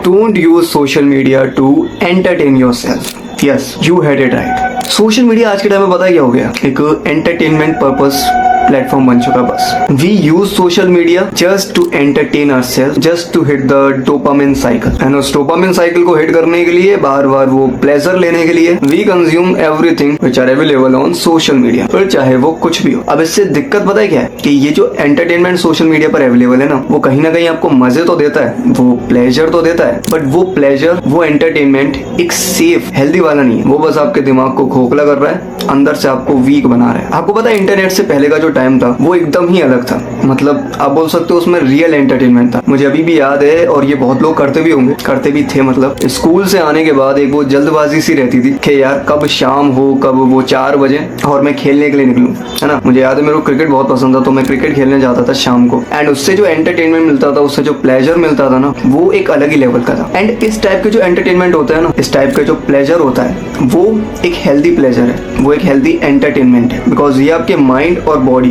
Don't use social media to entertain yourself. Yes, you had it right. Social media आज के time में पता है क्या हो गया, एक एंटरटेनमेंट पर्पस प्लेटफॉर्म बन चुका बस. We use social media just to entertain ourselves, just to hit the dopamine cycle. And उस डोपामिन साइकिल को हिट करने के लिए, बार बार वो प्लेजर लेने के लिए we consume everything which are available on social media, फिर चाहे वो कुछ भी हो. अब इससे दिक्कत पता है क्या है कि ये जो एंटरटेनमेंट सोशल मीडिया पर अवेलेबल है ना, वो कहीं ना कहीं आपको मजे तो देता है, वो प्लेजर तो देता है, बट वो प्लेजर, वो एंटरटेनमेंट एक सेफ हेल्दी वाला नहीं है. वो बस आपके दिमाग को खोखला कर रहा है, अंदर से आपको वीक बना रहा है. आपको पता है इंटरनेट से पहले का जो टाइम था वो एकदम ही अलग था. मतलब आप बोल सकते हो उसमें रियल एंटरटेनमेंट था. मुझे अभी भी याद है, और ये बहुत लोग करते भी होंगे, करते भी थे. मतलब स्कूल से आने के बाद एक वो जल्दबाजी सी रहती थी कि यार कब शाम हो, कब वो 4 बजे और मैं खेलने के लिए निकलूं, है ना. मुझे याद है मेरे को क्रिकेट बहुत पसंद था, तो मैं क्रिकेट खेलने जाता था शाम को. एंड उससे जो एंटरटेनमेंट मिलता था, उससे जो प्लेजर मिलता था ना, वो एक अलग ही लेवल का था. एंड इस टाइप के जो एंटरटेनमेंट होता है ना, इस टाइप का जो प्लेजर होता है, वो एक हेल्दी प्लेजर है, वो एक हेल्दी एंटरटेनमेंट है. बिकॉज ये आपके माइंड और बॉडी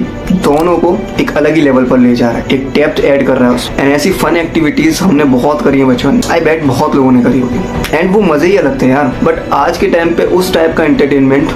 दोनों को एक अलग ही लेवल पर ले जा रहा है, एक डेप्थ ऐड कर रहा है उसमें. एंड ऐसी फन एक्टिविटीज हमने बहुत करी है बचपन में. आई बेट बहुत लोगों ने करी होगी, एंड वो मजे ही अलग थे यार. बट आज के टाइम पे उस टाइप का एंटरटेनमेंट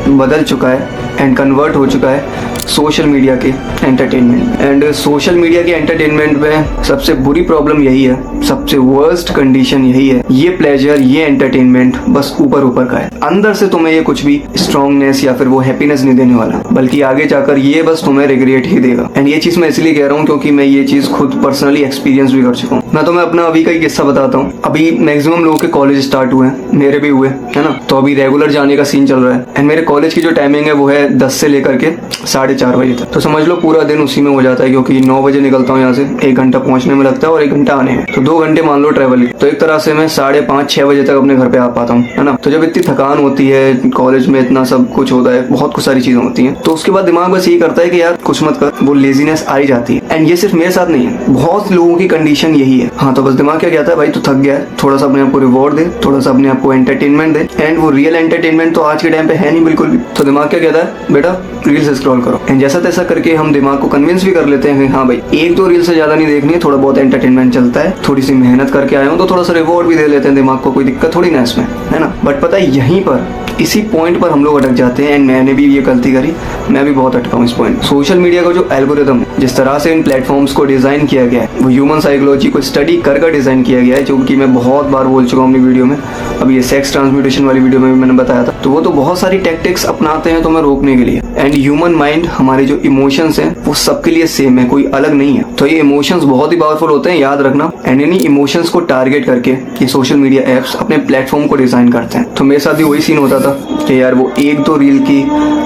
बदल चुका है एंड कन्वर्ट हो चुका है सोशल मीडिया के एंटरटेनमेंट. एंड सोशल मीडिया के एंटरटेनमेंट में सबसे बुरी प्रॉब्लम यही है, सबसे वर्स्ट कंडीशन यही है, ये प्लेजर, ये एंटरटेनमेंट बस ऊपर ऊपर का है. अंदर से तुम्हें ये कुछ भी स्ट्रांगनेस या फिर वो हैप्पीनेस नहीं देने वाला, बल्कि आगे जाकर ये बस तुम्हें रिग्रेट ही देगा. एंड ये चीज मैं इसलिए कह रहा हूँ क्योंकि मैं ये चीज खुद पर्सनली एक्सपीरियंस भी कर चुका हूँ. मैं तुम्हें अपना अभी का ही किस्सा बताता हूँ. अभी मैक्सिमम लोगों के कॉलेज स्टार्ट हुए हैं, मेरे भी हुए, है ना. तो अभी रेगुलर जाने का सीन चल रहा है. एंड मेरे कॉलेज की जो टाइमिंग है वो है 10 से लेकर के 4:30 बजे तक. तो समझ लो पूरा दिन उसी में हो जाता है, क्योंकि 9 बजे निकलता हूँ यहाँ से, 1 घंटा पहुंचने में लगता है और 1 घंटा आने में, तो 2 घंटे मान लो ट्रेवलिंग. तो एक तरह से मैं 5:30-6 बजे तक अपने घर पे आ पाता हूँ, है ना. तो जब इतनी थकान होती है, कॉलेज में इतना सब कुछ होता है, बहुत कुछ सारी चीजें होती हैं, तो उसके बाद दिमाग बस यही करता है कि यार कुछ मत कर, वो लेजीनेस आ ही जाती है. एंड ये सिर्फ मेरे साथ नहीं है, बहुत लोगों की कंडीशन यही है. हाँ, तो बस दिमाग क्या कहता है, भाई तू थक गया है, थोड़ा सा अपने आप को रिवॉर्ड दे, थोड़ा सा अपने आप को एंटरटेनमेंट दे. एंड वो रियल एंटरटेनमेंट तो आज के टाइम पे है नहीं बिल्कुल भी. तो दिमाग क्या कहता है, बेटा रील्स स्क्रॉल करो. एंड जैसा तैसा करके हम दिमाग को कन्विंस भी कर लेते हैं कि हाँ भाई 1-2 रील से ज्यादा नहीं देखनी है, थोड़ा बहुत एंटरटेनमेंट चलता है, थोड़ी सी मेहनत करके आए हो तो थोड़ा सा रिवॉर्ड भी दे लेते हैं दिमाग को, कोई दिक्कत थोड़ी ना इसमें, है ना. बट पता है यहीं पर, इसी पॉइंट पर हम लोग अटक जाते हैं. एंड मैंने भी ये गलती करी, मैं भी बहुत अटका हूँ इस पॉइंट. सोशल मीडिया का जो एल्गोरिथम, जिस तरह से इन प्लेटफॉर्म्स को डिजाइन किया गया है, वो ह्यूमन साइकोलॉजी को स्टडी कर डिजाइन किया गया है, जो कि मैं बहुत बार बोल चुका हूँ अपनी वीडियो में. अभी ये सेक्स ट्रांसम्यूटेशन वाली वीडियो में भी मैंने बताया था. तो वो तो बहुत सारी टैक्टिक्स अपनाते हैं तुम्हें रोकने के लिए. एंड ह्यूमन माइंड, हमारे जो इमोशंस हैं, वो सबके लिए सेम है, कोई अलग नहीं है. तो ये इमोशंस बहुत ही पावरफुल होते हैं, याद रखना. एंड इन्हीं इमोशंस को टारगेट करके ये सोशल मीडिया एप्स अपने प्लेटफॉर्म को डिजाइन करते हैं. तो मेरे साथ भी वही सीन होता था कि यार वो 1-2 रील की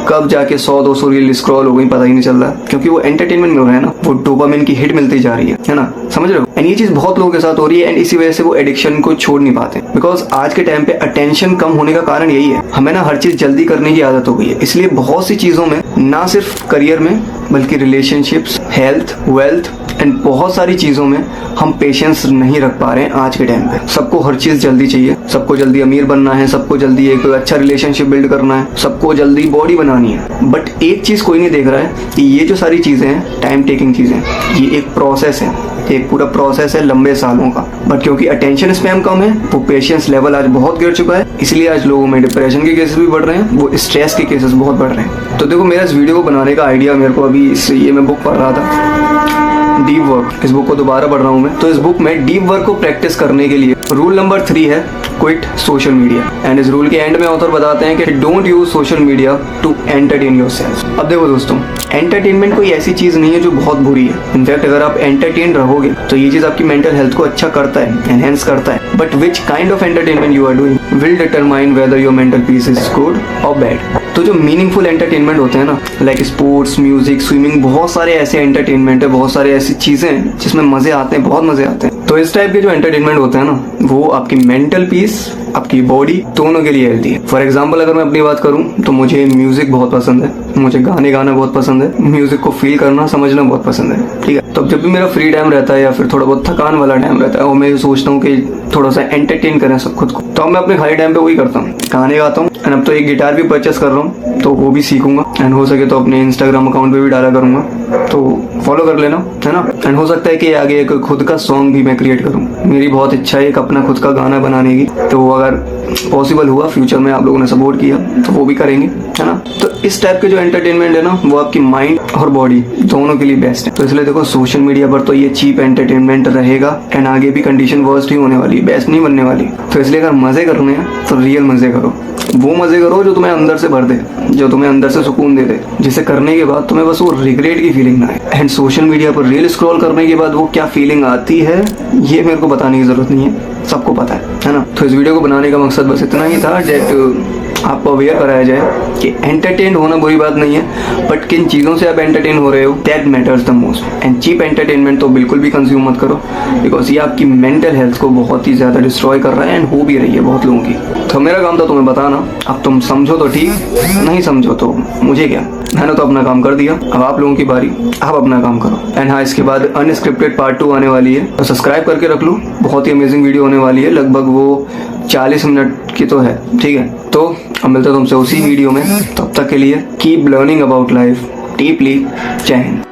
कब जाके 100-200 रील स्क्रॉल हो गई पता ही नहीं चल रहा, क्योंकि वो एंटरटेनमेंट मिल रहा है ना, वो डोपामिन की हिट मिलती जा रही है ना, समझ रहे हो. एंड ये चीज बहुत लोगों के साथ हो रही है, एंड इसी वजह से वो एडिक्शन को छोड़ नहीं पाते. बिकॉज आज के टाइम पे अटेंशन कम होने का कारण यही है, हमें ना हर चीज जल्दी करने की आदत हो गई है. इसलिए बहुत सी चीजों में, ना सिर्फ करियर में बल्कि रिलेशनशिप्स, हेल्थ, वेल्थ एंड बहुत सारी चीजों में हम पेशेंस नहीं रख पा रहे हैं आज के टाइम पे. सबको हर चीज जल्दी चाहिए, सबको जल्दी अमीर बनना है, सबको जल्दी एक अच्छा रिलेशनशिप बिल्ड करना है, सबको जल्दी बॉडी बनानी है. बट एक चीज कोई नहीं देख रहा है कि ये जो सारी चीजें हैं, टाइम टेकिंग चीजें, ये एक प्रोसेस है, एक पूरा प्रोसेस है लंबे सालों का. बट क्योंकि अटेंशन स्पैम कम है, वो पेशेंस लेवल आज बहुत गिर चुका है, इसलिए आज लोगों में डिप्रेशन के केसेस भी बढ़ रहे हैं, वो स्ट्रेस के केसेस बहुत बढ़ रहे हैं. तो देखो, मेरा इस वीडियो को बनाने का आइडिया मेरे को अभी ये मैं बुक पढ़ रहा था, डीप वर्क. इस बुक को दोबारा पढ़ रहा हूँ मैं. तो इस बुक में डीप वर्क को प्रैक्टिस करने के लिए रूल नंबर 3 है क्विट सोशल मीडिया. एंड इस रूल के एंड में ऑथर बताते हैं कि don't use social media to entertain yourself. अब देखो दोस्तों, एंटरटेनमेंट कोई ऐसी चीज नहीं है जो बहुत बुरी है. इनफैक्ट अगर आप एंटरटेन रहोगे तो ये चीज आपकी मेंटल हेल्थ को अच्छा करता है, एनहेंस करता है. But which kind of entertainment you are doing will determine whether your mental peace is good और बैड. तो जो मीनिंगफुल एंटरटेनमेंट होते हैं ना, लाइक स्पोर्ट्स, म्यूजिक, स्विमिंग, बहुत सारे ऐसे एंटरटेनमेंट है, बहुत सारे ऐसी चीजें हैं जिसमें मजे आते हैं, बहुत मजे आते हैं. तो इस टाइप के जो एंटरटेनमेंट होते हैं ना, वो आपकी मेंटल पीस, आपकी बॉडी दोनों के लिए हेल्दी है. फॉर एग्जाम्पल अगर मैं अपनी बात करूं तो मुझे म्यूजिक बहुत पसंद है, मुझे गाने गाना बहुत पसंद है, म्यूजिक को फील करना, समझना बहुत पसंद है. ठीक है, तो जब भी मेरा फ्री टाइम रहता है या फिर थोड़ा बहुत थकान वाला टाइम रहता है, और मैं सोचता हूँ कि थोड़ा सा एंटरटेन करें सब खुद को, तो मैं अपने खाली टाइम पे वही करता हूँ, गाने गाता हूँ. एंड अब तो एक गिटार भी परचेस कर रहा हूँ, तो वो भी सीखूंगा. एंड हो सके तो अपने इंस्टाग्राम अकाउंट पे भी डाला करूंगा, तो फॉलो कर लेना, है ना. एंड हो सकता है कि आगे एक खुद का सॉन्ग भी मैं क्रिएट करूँ। मेरी बहुत इच्छा है एक अपना खुद का गाना बनाने की, तो अगर पॉसिबल हुआ फ्यूचर में, आप लोगों ने सपोर्ट किया तो वो भी करेंगे, है ना। तो इस टाइप के जो एंटरटेनमेंट है ना, वो आपकी माइंड और बॉडी दोनों के लिए बेस्ट है। तो इसलिए देखो सोशल मीडिया पर तो ये चीप एंटरटेनमेंट रहेगा एंड आगे भी कंडीशन वर्स्ट ही होने वाली, बेस्ट नहीं बनने वाली। तो इसलिए अगर मजे करने हैं तो रियल मजे करो, वो मजे करो जो तुम्हें अंदर से भर दे, जो तुम्हें अंदर से सुकून दे दे, जिसे करने के बाद तुम्हें बस वो रिग्रेट की फीलिंग ना आए। एंड सोशल मीडिया पर रील स्क्रॉल करने के बाद वो क्या फीलिंग आती है ये मेरे को बताने की जरूरत नहीं है, सबको पता है ना। तो इस वीडियो को बनाने का मकसद बस इतना ही था, डेट आपको अवेयर कराया जाए कि एंटरटेन होना बुरी बात नहीं है, बट किन चीज़ों से आप एंटरटेन हो रहे हो that matters the most. And cheap entertainment तो बिल्कुल भी कंज्यूम मत करो, बिकॉज ये आपकी मेंटल हेल्थ को बहुत ही ज़्यादा डिस्ट्रॉय कर रहा है एंड हो भी रही है बहुत लोगों की। तो मेरा काम था तुम्हें बताना, अब तुम समझो तो ठीक, नहीं समझो तो मुझे क्या, मैंने तो अपना काम कर दिया, अब आप लोगों की बारी, आप अपना काम करो। एंड हाँ, इसके बाद अनस्क्रिप्टेड पार्ट 2 आने वाली है, तो सब्सक्राइब करके रख लो, बहुत ही अमेजिंग वीडियो होने वाली है, लगभग वो 40 मिनट की तो है, ठीक है। तो अब मिलते हैं तुमसे उसी वीडियो में, तब तक के लिए keep learning about life deeply. जय हिंद।